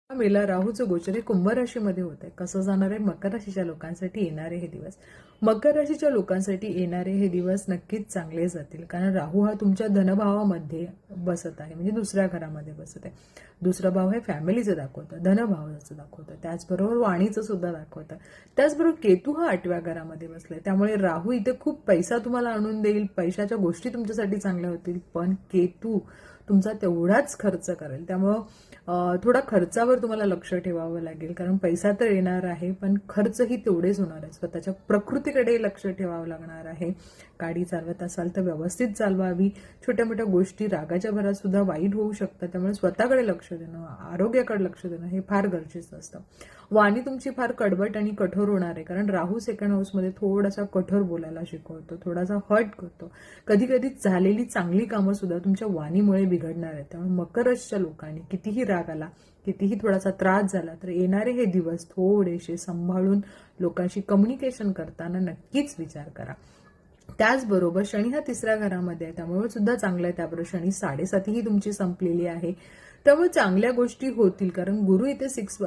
मेला राहूचं गोचर हे कुंभ राशीमध्ये होत आहे. कसं जाणार आहे मकर राशीच्या लोकांसाठी येणारे हे दिवस. मकर राशीच्या लोकांसाठी येणारे हे दिवस नक्कीच चांगले जातील, कारण राहू हा तुमच्या धनभावामध्ये बसत आहे, म्हणजे दुसऱ्या घरामध्ये बसत आहे. दुसरा भाव हे फॅमिलीचं दाखवतं, धनभावाचं दाखवतं, त्याचबरोबर वाणीचं सुद्धा दाखवतं. त्याचबरोबर केतू हा 8व्या घरामध्ये बसलाय, त्यामुळे राहू इथे खूप पैसा तुम्हाला आणून देईल, पैशाच्या गोष्टी तुमच्यासाठी चांगल्या होतील, पण केतू तुमचा तेवढाच खर्च करेल. त्यामुळं थोडा खर्चावर तुम्हाला लक्ष ठेवावं लागेल, कारण पैसा तर येणार आहे पण खर्चही तेवढेच होणार आहे. स्वतःच्या प्रकृतीकडे लक्ष ठेवावं लागणार आहे. गाडी चालवत असाल तर व्यवस्थित चालवावी. छोट्या मोठ्या गोष्टी रागाच्या भरात सुद्धा वाईट होऊ शकतात, त्यामुळे स्वतःकडे लक्ष देणं, आरोग्याकडे लक्ष देणं हे फार गरजेचं असतं. वाणी तुमची फार कडवट आणि कठोर होणार आहे, कारण राहू सेकंड हाऊसमध्ये थोडासा कठोर बोलायला शिकवतो, थोडासा हर्ट करतो. कधी कधी झालेली चांगली कामं सुद्धा तुमच्या वाणीमुळे बिघडणार आहेत. त्यामुळे मकर राशीच्या लोकांनी कितीही राग आला, कितीही थोडासा त्रास झाला तर येणारे हे दिवस थोडेसे सांभाळून लोकांशी कम्युनिकेशन करताना नक्कीच विचार करा. त्याचबरोबर शनी हा 3ऱ्या घरामध्ये आहे, त्यामुळे सुद्धा चांगलं आहे. त्याबरोबर शनी 7.5 ही तुमची संपलेली आहे, त्यामुळे चांगल्या गोष्टी होतील, कारण गुरु इथे 6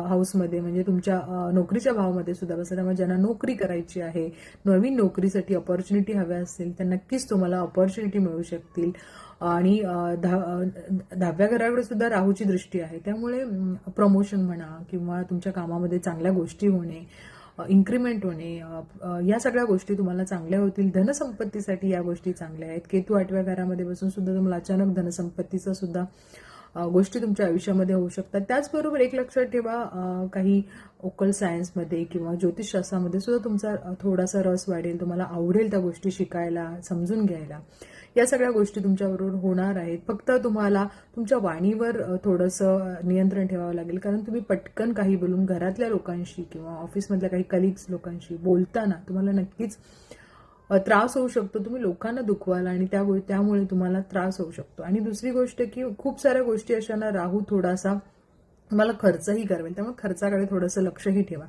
हाऊसमध्ये म्हणजे तुमच्या नोकरीच्या भावामध्ये सुद्धा बसला. त्यामुळे ज्यांना नोकरी करायची आहे, नवीन नोकरीसाठी अपॉर्च्युनिटी हव्या असतील तर नक्कीच तुम्हाला अपॉर्च्युनिटी मिळू शकतील. आणि 10व्या घराकडे सुद्धा राहूची दृष्टी आहे, त्यामुळे प्रमोशन म्हणा किंवा तुमच्या कामामध्ये चांगल्या गोष्टी होणे, इन्क्रीमेंट होणे, या सगळ्या गोष्टी तुम्हाला चांगल्या होतील. धनसंपत्तीसाठी या गोष्टी चांगल्या आहेत. केतू 8व्या घरामध्ये बसून सुद्धा तुम्हाला अचानक धनसंपत्तीचा सुद्धा गोष्टी तुमच्या आयुष्यामध्ये होऊ शकतात. त्याचबरोबर एक लक्षात ठेवा, काही ओकल सायन्समध्ये किंवा ज्योतिषशास्त्रामध्ये सुद्धा तुमचा थोडासा रस वाढेल, तुम्हाला आवडेल त्या गोष्टी शिकायला, समजून घ्यायला. या सगळ्या गोष्टी तुमच्याबरोबर होणार आहेत. फक्त तुम्हाला तुमच्या वाणीवर थोडंसं नियंत्रण ठेवावं लागेल, कारण तुम्ही पटकन काही बोलून घरातल्या लोकांशी किंवा ऑफिसमधल्या काही कलिग्स लोकांशी बोलताना तुम्हाला नक्कीच त्रास होऊ शकतो. तुम्ही लोकांना दुखवाल आणि त्यामुळे तुम्हाला त्रास होऊ शकतो. आणि दुसरी गोष्ट की खूप साऱ्या गोष्टी अशांना राहू थोडासा तुम्हाला खर्चही करवेल, त्यामुळे खर्चाकडे थोडंसं लक्षही ठेवा.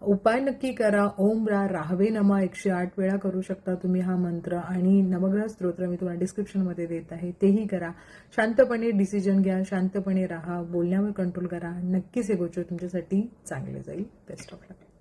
उपाय नक्की करा. ओम राहवे नमा 108 वेळा करू शकता तुम्ही हा मंत्र, आणि नवग्रह स्तोत्र मी तुम्हाला डिस्क्रिप्शनमध्ये देत आहे, तेही करा. शांतपणे डिसिजन घ्या, शांतपणे राहा, बोलण्यावर कंट्रोल करा. नक्कीच हे गोष्ट तुमच्यासाठी चांगले जाईल. Best of luck.